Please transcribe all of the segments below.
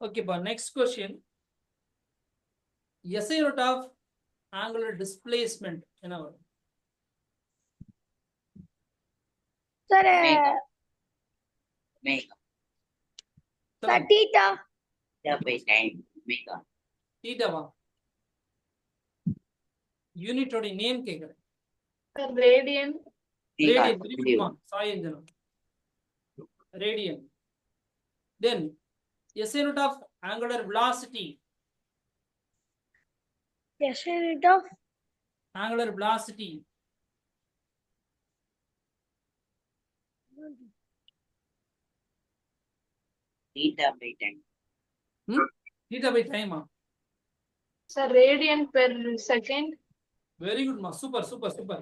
Okay, but next question. SI root of angular displacement என்ன வரும்? Sir, Omega. sir, theta. Theta by time. Omega. Theta வா? Unit ஓட name கேக்குறேன். Radian. Radian. Come on, Sai அஞ்சனம். Radian. Then SI root of angular velocity. SI root of Angular velocity. Theta by time. Theta by time. sir, radian per second. Very good, ma. Super, super, super.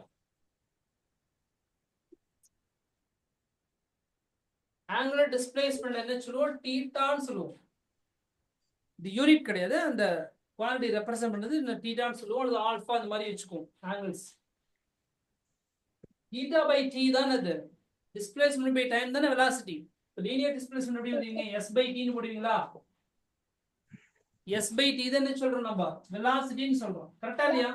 Angular displacement என்ன சொல்லுவோம்? தீட்டான்னு சொல்லுவோம். இது unit கிடையாது, அந்த quantity represent பண்ணது இந்த தீட்டான்னு சொல்லுவோம், அது ஆல்பா அந்த மாதிரி வச்சுக்குவோம் ஆங்கிள்ஸ். தீட்டா பை டி தான் அது. டிஸ்பிளேஸ்மென்ட் பை டைம் தானே வெலாசிட்டி. லீனியர் டிஸ்பிளேஸ்மென்ட் எப்படி எழுதுவீங்க? s பை t ன்னு போடுவீங்களா? s பை t தான் என்ன சொல்றோம் நம்ம? வெலாசிட்டின்னு சொல்றோம். கரெக்ட்டா இல்லையா?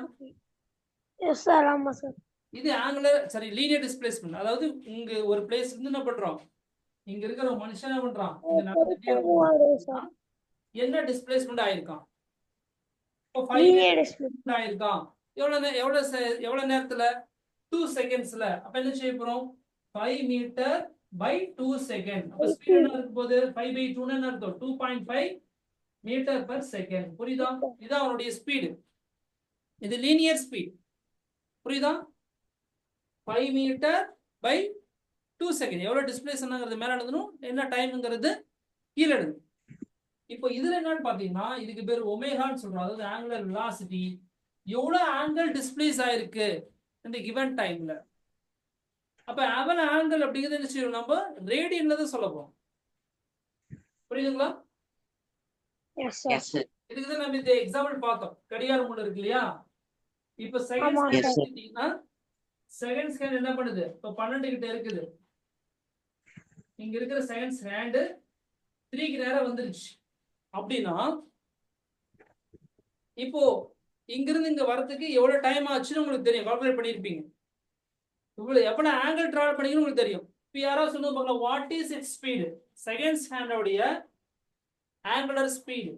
Yes, sir, ஆமா sir. இது ஆங்குலர் சரி லீனியர் டிஸ்பிளேஸ்மென்ட். அதாவது இங்க ஒரு பிளேஸ் இருந்து என்ன பண்றோம்? இங்க இருக்கிற ஒரு மனுஷன் என்ன பண்றான்? இங்க நடந்துட்டே இருக்கான். என்ன டிஸ்பிளேஸ்மென்ட் ஆயிருக்கான்? இப்போ 5 Linear displacement. ஆயிருக்கான். எவ்வளவு நேரத்துல? 2 செகண்ட்ஸ்ல. அப்ப என்ன செய்ய போறோம்? 5 மீட்டர் பை 2 செகண்ட். அப்ப ஸ்பீட் என்ன இருக்க போகுது? 5 பை 2 ன்னு அர்த்தம் 2.5 மீட்டர் பர் செகண்ட். புரியுதா? இதான் அவனுடைய ஸ்பீடு. இது லீனியர் ஸ்பீட். புரியுதா? 5 மீட்டர் பை 2 செகண்ட். எவ்வளவு டிஸ்பிளேஸ்மென்ட்ங்கிறது மேல எழுதணும், என்ன டைம்ங்கிறது கீழ எழுதணும். இப்போ இதுல என்னன்னு பாத்தீங்கன்னா இதுக்கு பேர் ஒமேகான்னு சொல்றோம். அதாவது ஆங்குலர் வெலாசிட்டி எவ்வளவு ஆங்கிள் டிஸ்பிளேஸ் ஆயிருக்கு இந்த கிவன் டைம்ல. அப்ப அவன் ஆங்கிள் அப்படிங்கிறது என்ன செய்யணும்? நம்ம ரேடியன்ல தான் சொல்ல போறோம். புரியுதுங்களா? Yes, sir. Yes, sir. இதுக்கு தான் நம்ம இந்த எக்ஸாம்பிள் பார்த்தோம். கடிகார முள் இருக்கு இல்லையா? இப்போ செகண்ட் ஆமா, sir. ஸ்கேன் செகண்ட் ஸ்கேன் என்ன பண்ணுது? இப்போ 12 கிட்ட இருக்குது. இங்க இருக்கிற செகண்ட்ஸ் ஹேண்ட் 3 க்கு நேரா வந்துருச்சு. அப்படின்னா இப்போ இங்க இருந்து இங்க வரதுக்கு எவ்வளவு டைம் ஆச்சுன்னு உங்களுக்கு தெரியும். கால்குலேட் பண்ணிருப்பீங்க. இவ்வளவு எவ்வளவு ஆங்கிள் டிராவல் பண்ணீங்கன்னு உங்களுக்கு தெரியும். இப்போ யாராவது சொல்லுங்க பார்க்கலாம், what is its speed? Seconds ஹேண்டோடைய ஆங்குலர் ஸ்பீடு.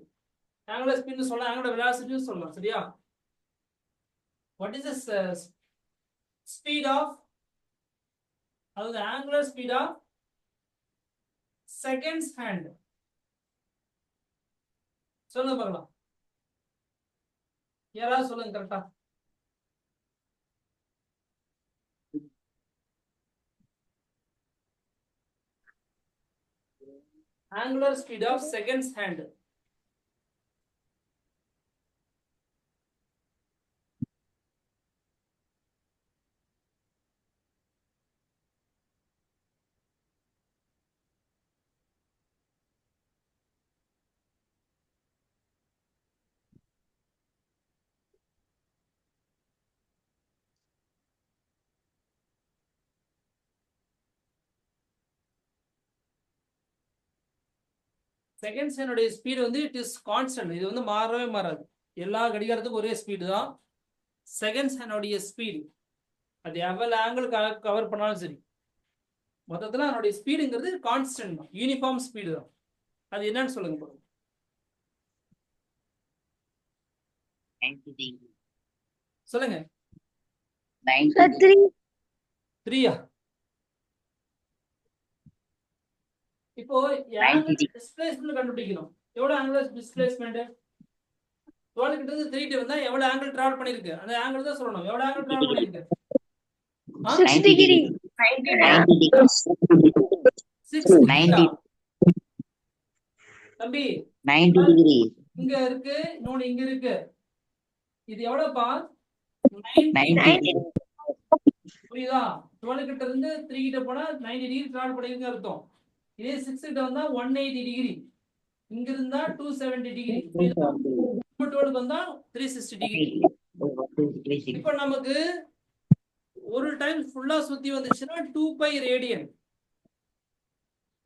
ஆங்குலர் ஸ்பீட்னு சொல்லலாம், ஆங்குலர் வெலாசிட்டின்னு சொல்லலாம். சரியா? What is the speed of, அதாவது angular speed of seconds hand சொல்லுங்க பார்க்கலாம். யாராவது சொல்லுங்க கரெக்டா. angular speed of seconds hand. Seconds என்னுடைய ஸ்பீடு வந்து இட் இஸ் கான்ஸ்டன்ட். இது வந்து மாறவே மாறாது. எல்லா கடிகாரத்துக்கும் ஒரே ஸ்பீடு தான். செகண்ட்ஸ் என்னுடைய ஸ்பீடு அது எவ்வளவு ஆங்கிள் கவர் பண்ணாலும் சரி, மொத்தத்தில் அதனுடைய ஸ்பீடுங்கிறது கான்ஸ்டன்ட் தான், யூனிஃபார்ம் ஸ்பீடு தான். அது என்னன்னு சொல்லுங்க பாருங்க. 90 degree. சொல்லுங்க. 90 Sir, degree. 3யா? இப்போ ஆங்குலர் டிஸ்பிளேஸ்மென்ட் கண்டுபிடிக்கணும். எவ்வளவு ஆங்குலர் டிஸ்பிளேஸ்மென்ட்? 12 கிட்ட இருந்து 3 க்கு வந்தா எவ்வளவு ஆங்கிள் டிராவல் பண்ணிருக்கு? அந்த ஆங்கிள் தான் சொல்லணும். எவ்வளவு ஆங்கிள் டிராவல் பண்ணிருக்கு? 6 degree. 90 degree. 6 90. தம்பி 90 degree. இங்க இருக்கு, இன்னொன்னு இங்க இருக்கு. இது எவ்வளவுப்பா? 90 90. புரியுதா? 12 கிட்ட இருந்து 3 கிட்ட போனா 90 டிகிரி டிராவல் பண்ணிருக்கு அர்த்தம். இதே 6 கிட்ட வந்தா 180 டிகிரி. இங்க இருந்தா 270 டிகிரி. புரியுதா? 12 வந்தா 360 டிகிரி. இப்போ நமக்கு ஒரு டைம் ஃபுல்லா சுத்தி வந்துச்சுன்னா 2 பை ரேடியன்.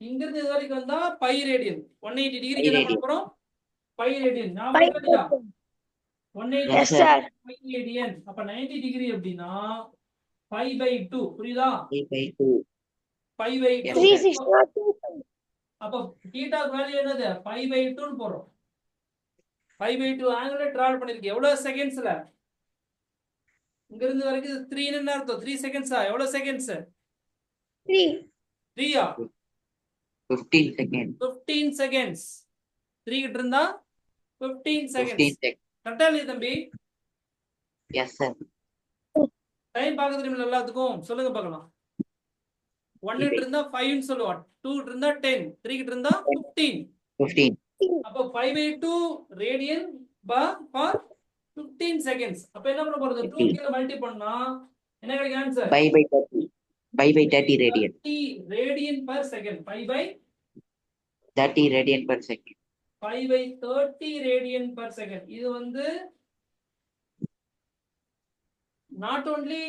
இங்க இருந்து இது வரைக்கும் வந்தா பை ரேடியன் 180 டிகிரிக்கு Pi என்ன பண்ண radian. போறோம் பை ரேடியன் ஞாபகம் Five இருக்கா இல்லையா percent. 180 Yes, sir. sir. Pi radian அப்ப 90 டிகிரி அப்படின்னா பை பை 2 புரியுதா 3/2. Pi by Yes, 2 sir. 360. அப்ப தீட்டா வேல்யூ என்னது பை பை 2 ன்னு போறோம் பை பை 2 ஆங்கிள் டிராவல் பண்ணிருக்கு எவ்வளவு செகண்ட்ஸ்ல இங்க இருந்து வரைக்கும் 3 ன்னு என்ன அர்த்தம் 3 செகண்ட்ஸா எவ்வளவு செகண்ட்ஸ் 3. 3யா 15 seconds. 15 செகண்ட்ஸ் 3 கிட்ட இருந்தா 15 15 செகண்ட்ஸ் seconds. கரெக்டா இல்லையா தம்பி Yes, sir. டைம் பார்க்க தெரியுமில்ல எல்லாத்துக்கும் சொல்லுங்க பார்க்கலாம் 1 கிட்ட இருந்தா 5 ன்னு சொல்லுவோம் 2 கிட்ட இருந்தா 10 3 கிட்ட இருந்தா 15 15. அப்ப 5 by 2 ரேடியன் ஃபார் 15 செகண்ட்ஸ் அப்ப என்ன பண்ண போறது 2 15. கீழ மல்டி பண்ணா என்ன கிடைக்கும் answer Pi by 30. Pi by 30 radian. 30 radian per second 5 by 30 radian per second. 5 by 30 radian per second இது வந்து நாட் only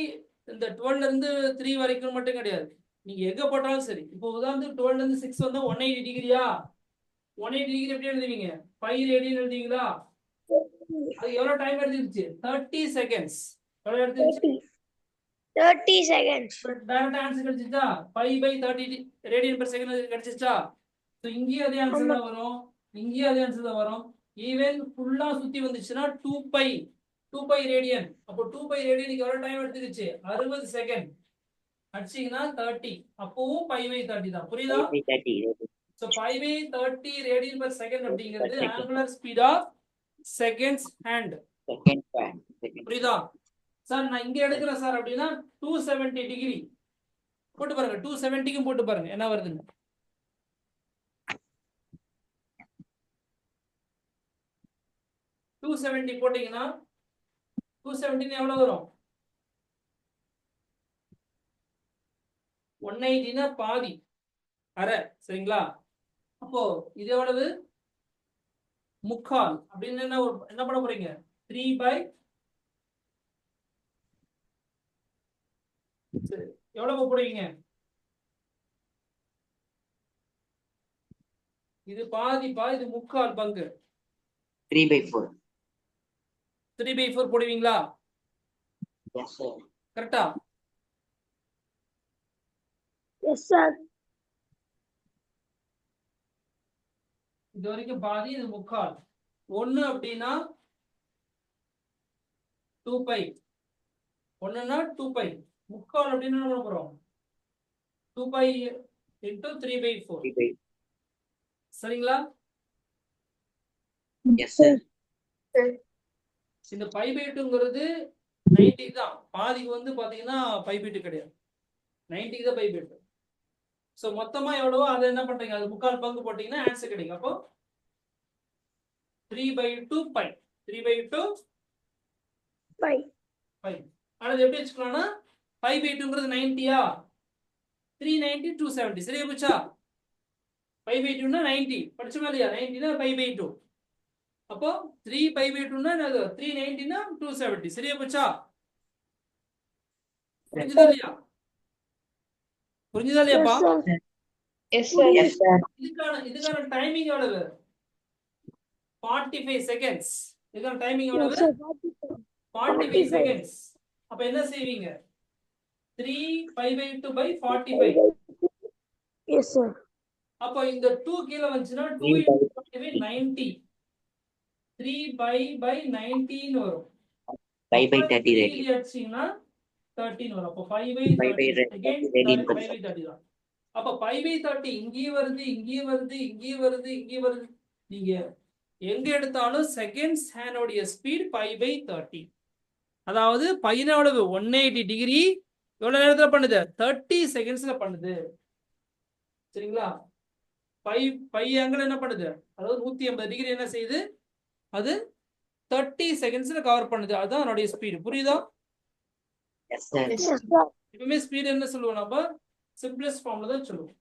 இந்த 12 ல இருந்து 3 வரைக்கும் மட்டும் கிடையாது நீங்க எங்க போட்டாலும் சரி இப்போ உதாரணத்துக்கு 12 ல இருந்து 6 வந்தா 180 டிகிரியா 180 டிகிரி எப்படி எழுதுவீங்க 5 ரேடியன் எழுதுவீங்களா அது எவ்வளவு டைம் எடுத்துச்சு 30 செகண்ட்ஸ் எவ்வளவு எடுத்துச்சு 30 seconds. டைரக்ட் ஆன்சர் கிடைச்சிச்சா 5 by 30 ரேடியன் per second கிடைச்சிச்சா சோ இங்கேயும் அதே ஆன்சர் தான் வரும் இங்கேயும் அதே ஆன்சர் தான் வரும் ஈவன் ஃபுல்லா சுத்தி வந்துச்சுன்னா 2 பை ரேடியன் அப்போ 2 பை ரேடியனுக்கு எவ்வளவு டைம் எடுத்துக்கிச்சு 60 செகண்ட் அடிச்சீங்கன்னா 30 அப்பவும் 5 by 30 தான் புரியுதா 5 by 30 radian. So 5 by 30 radian per second அப்படிங்கிறது Per second. angular speed of seconds hand Second part. Second. புரியுதா சார் நான் இங்க எடுக்கிறேன் சார் அப்படின்னா 270 டிகிரி போட்டு பாருங்க 270க்கும் போட்டு பாருங்க என்ன வருதுன்னு போட்டீங்கன்னா 270 எவ்வளவு வரும் 180 பாதி அரை சரிங்களா அப்போ இது எவ்வளவு முக்கால் அப்படின்னு என்ன பண்ண போறீங்க 3 by எவ்வளவு போடுவீங்க இது பாதி இது முக்கால் பங்கு 3 by 4. 3 by 4 போடுவீங்களா Yes, sir. கரெக்டா Yes, sir. இது வரைக்கும் பாதி இது முக்கால் 1 அப்படின்னா 2 பை 1னா 2 பை முக்கால் அப்படின்னா என்ன பண்ண போறோம் 2 பை into 3 by 4 3 by. சரிங்களா Yes, sir. இந்த பை பை 2ங்கிறது 90 தான் பாதிக்கு வந்து பாத்தீங்கன்னா பை பை 2 கிடையாது 90 தான் பை பை 2 சோ மொத்தமா எவ்வளவோ அதை என்ன பண்றீங்க அது முக்கால் பங்கு போட்டீங்கன்னா ஆன்சர் கிடைக்கும் அப்போ 3 by 2 pi 3 by 2 Five. Pi அது எப்படி வச்சுக்கலாம்னா 5 by 2ங்கிறது 90யா 390 270 சரியா போச்சா 5 by 2 னா 90 படிச்சோமா இல்லையா 90 னா 5 by 2 அப்போ 3 5 by 2 னா என்னது 390 னா 270 சரியா போச்சா புரிஞ்சுதா இல்லையா புரிஞ்சுதா இல்லையாப்பா Yes, sir. Yes, sir. இதுக்கான டைமிங் எவ்வளவு 45 செகண்ட்ஸ் இதுக்கான டைமிங் Yes, எவ்வளவு sir. 45 செகண்ட்ஸ் அப்ப என்ன செய்வீங்க 3 5 by 2 by 45 Yes, sir. அப்போ இந்த 2 கீழ வந்துச்சுன்னா 2 3 by into 45 90 3 by 90 ன்னு வரும் 5 by 30 radian. அடிச்சீங்கன்னா 13 வரும் அப்போ 5 by 5 by 30 again radian per 5 by 30 தான் அப்ப 5 by 30 இங்கேயும் வருது இங்கேயும் வருது இங்கேயும் வருது இங்கேயும் வருது நீங்க எங்க எடுத்தாலும் செகண்ட்ஸ் ஹேண்டோடைய ஸ்பீட் 5 by 30 அதாவது பையனோட 180 டிகிரி எவ்வளவு நேரத்துல பண்ணுது 30 செகண்ட்ஸ்ல பண்ணுது சரிங்களா பை ஆங்கிள் என்ன பண்ணுது அதாவது 180 டிகிரி என்ன செய்யுது அது 30 செகண்ட்ஸ்ல கவர் பண்ணுது அதுதான் அதனுடைய ஸ்பீடு புரியுதா Yes, sir. Yes, sir. எப்பவுமே ஸ்பீடு என்ன சொல்லுவோம் நம்ம சிம்பிளஸ்ட் ஃபார்ம்ல தான் சொல்லுவோம்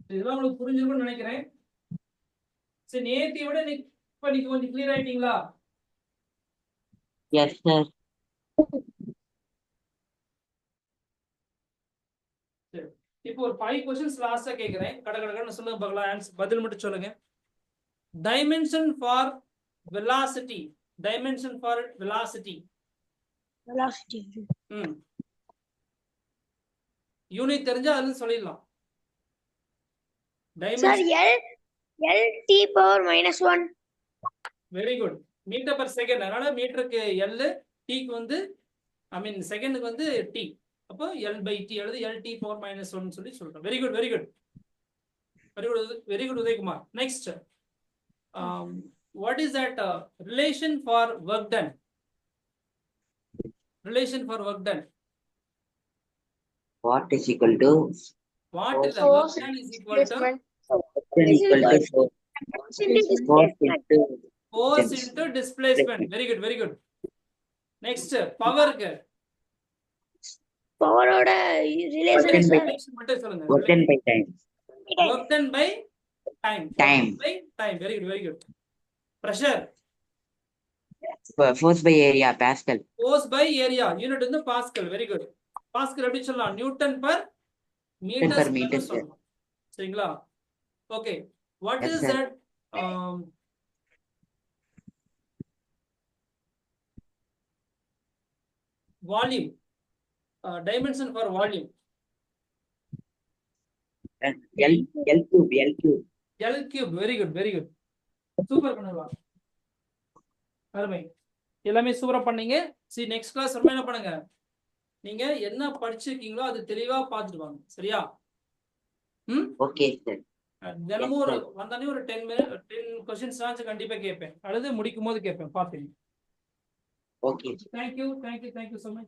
இதெல்லாம் உங்களுக்கு புரிஞ்சிருக்கும்னு நினைக்கிறேன் சரி நேத்தியை விட இப்ப நீங்க கொஞ்சம் கிளியர் ஆயிட்டீங்களா Yes, sir. இப்போ ஒரு 5 क्वेश्चंस லாஸ்டா கேக்குறேன். கடகடன்னு சொல்லுங்க பார்க்கலாம். ஆன்சர் பதில் மட்டும் சொல்லுங்க. Dimension for velocity. Dimension for velocity. velocity. Unit தெரிஞ்சா அதுல சொல்லிடலாம். Sir, dimension L T power minus 1. Very good. Metre per second. அதனால மீட்டருக்கு L, Tக்கு வந்து ஐ மீன் செகண்டுக்கு வந்து T. அப்போ L/T எழுது LT பவர் மைனஸ் 1 சொல்லி சொல்றோம். Very good, very good, very good, very good Udayakumar. Next, what is that relation for work done? Relation for work done. What is equal to? What is the work done is equal to force into displacement. Very good, very good. Next, power க்கு Power oda relation sir. மட்டும் சொல்லுங்க. Work done by time. Work done by time. Time. By time. Very good, very good. Pressure. Force by area, Pascal. Force by area. Unit வந்து Pascal. Very good. Pascal எப்படி சொல்லலாம்? Newton per meter per square meter சொல்லலாம். சரிங்களா? Okay. What Yes, is sir. that? Volume. Dimension for volume. L cube, L cube. L cube. Very good, very good. Super பண்ணுவாங்க. அருமை. எல்லாமே சூப்பரா பண்ணீங்க. see next class ரொம்ப என்ன பண்ணுங்க, நீங்க என்ன படிச்சிருக்கீங்களோ அது தெளிவா பார்த்துட்டு வாங்க. சரியா? Okay, sir. தினமும் ஒரு வந்தானே ஒரு 10 questions கண்டிப்பா கேட்பேன். அல்லது முடிக்கும் போது கேட்பேன். பாப்பீங்க. Okay. Thank you so much.